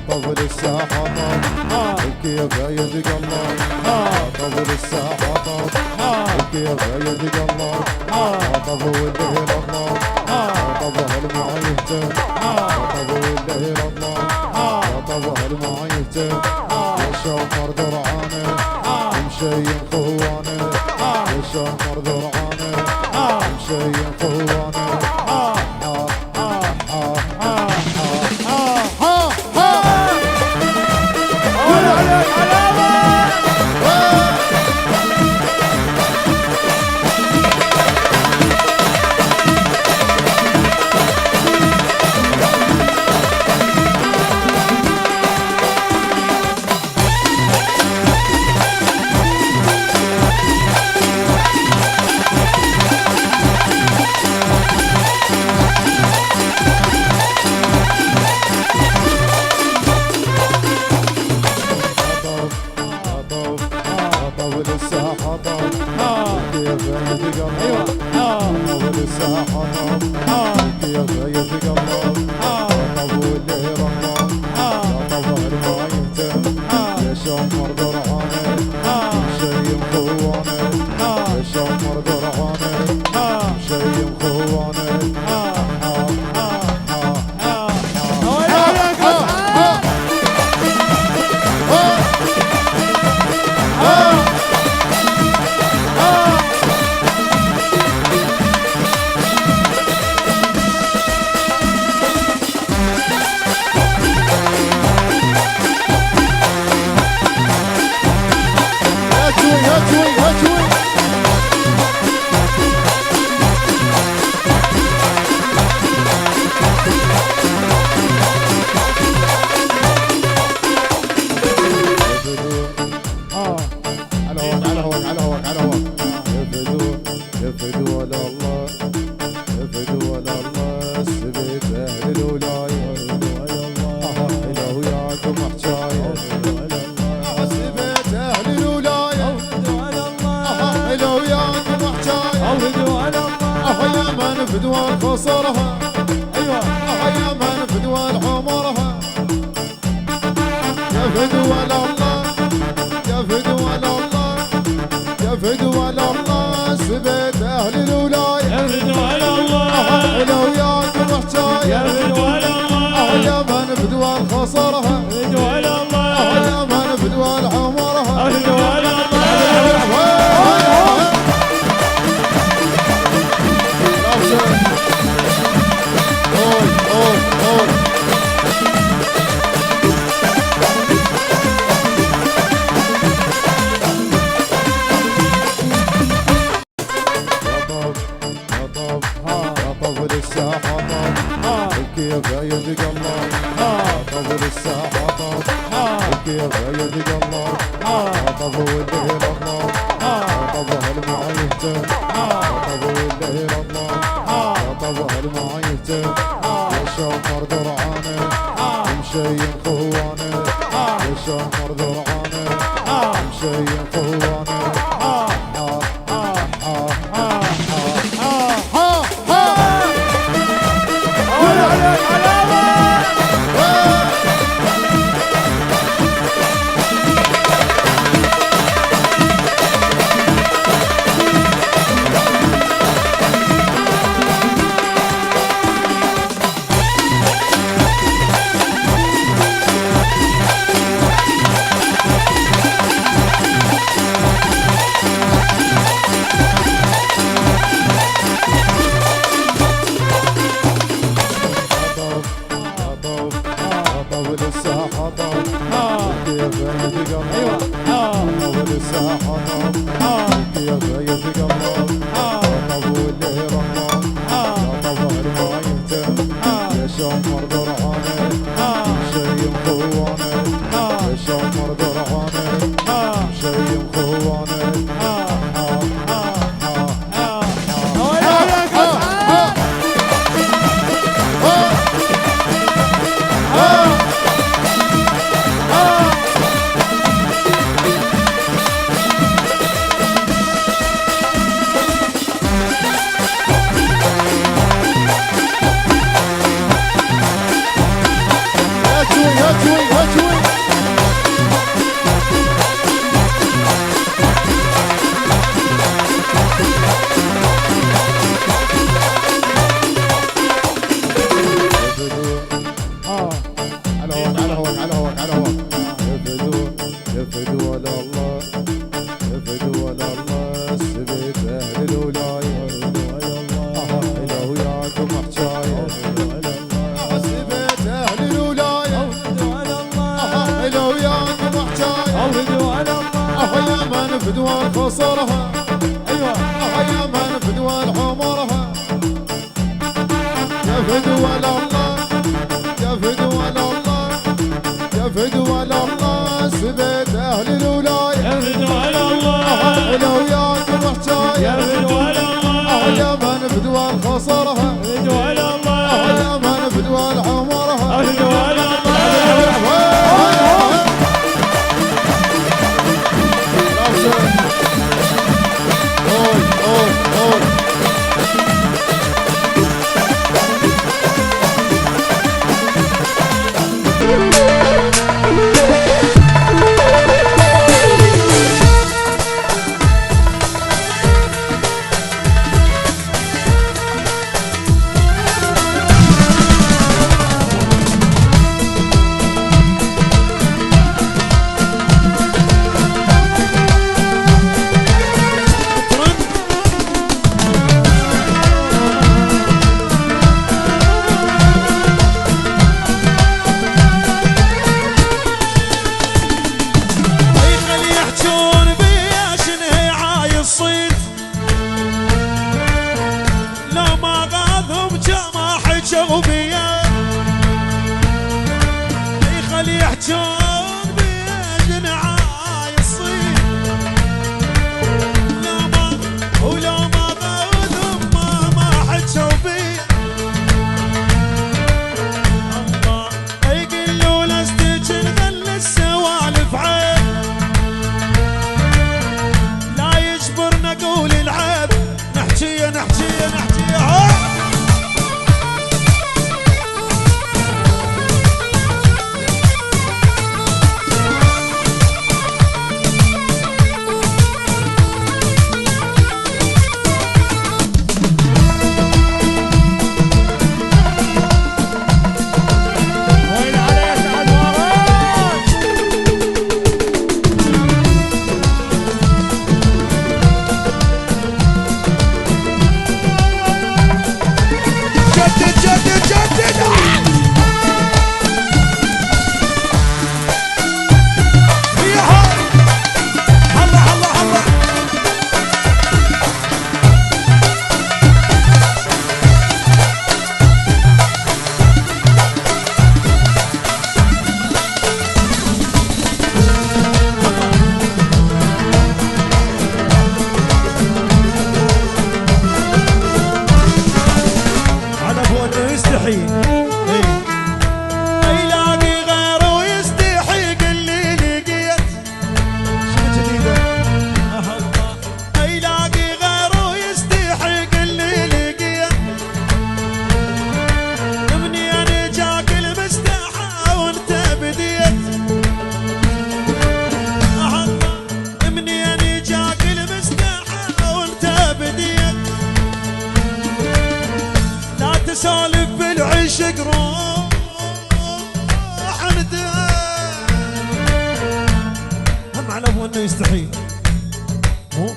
طب لسه حطب الكيف يتقلب طب لسه حطب الكيف يتقلب طب والليل الله طب هالما يهتم طب والليل الله طب هالما يهتم الشمر درعانه مشي خوانه الشمر درعانه مشي خوانه فدوى خسرها ايوه يا من فدوى الحمرها يا فدوى الله يا فدوى الله يا فدوى الله سبيت اهل الولايه يا فدوى الله لو ياك محتاج يا فدوى الله يا من فدوى خسرها فدوى الله يا من فدوى الحمرها فدوى الله الكيف يتقلب طب لسه حطب الكيف يتقلب طب والليل الله طب هالما يهتم طب والليل الله طب هالما يهتم الشمر درعانه مشي خوانه الشمر درعانه مشي خوانه فدوى الخصرها ايوه يا من فدوى الحمرها يا فدوى الله يا فدوى الله يا فدوى الله سبت اهل الولايه يا فدوى الله حلو وياكم حكايه يا فدوى الله يا من فدوى الخصرها فدوى الله يا من فدوى الحمرها فدوى الله يحجون بيجن عايصين ولو ما ضاوذهم ما حجوا بي الله يقلوا لستجن ذل السوالف عيب لا يجبرنا قول العيب نحكي نحكي نحكي يستحي يلاقي غيره ويستحي اللي لقيت شنو جديدة يلاقي غيره ويستحي اللي لقيت منين جاك المستحى وانت بديت منين جاك المستحى وانت بديت لا تسولف بالعشق روح هم على ابو انه يستحي مو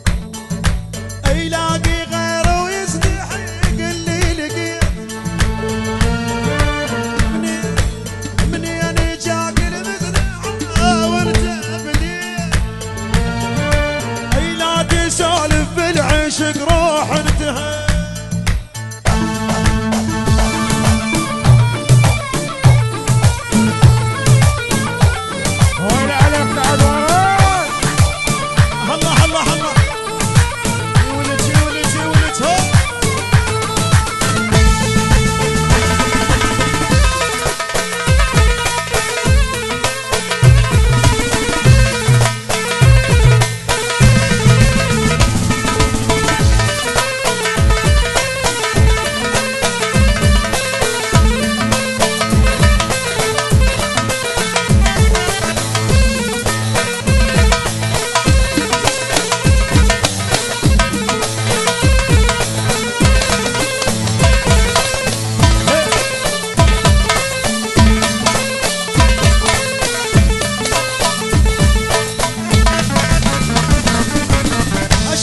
يلاقي غيره ويستحي اللي لقيت منين جاك المستحى وانت بديت لا تسولف بالعشق روح انتهى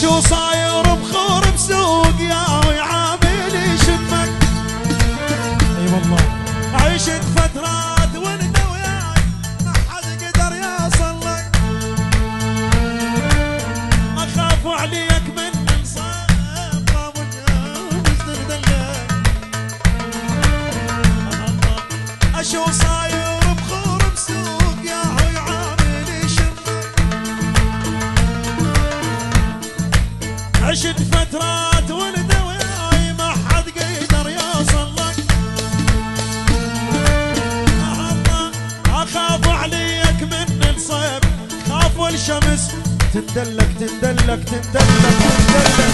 شو صاير بخور بسوق يا ويعامل شمك اي والله عشت فترات وانت وياي ما حد قدر يوصل لك شو صاير بخور بسوق يا هوي عامل شمك. عشت فترات والدواي ما حد قدر يوصل لك. الله اخاف عليك من الصيف، خاف والشمس تندلك تندلك تندلك تندلك.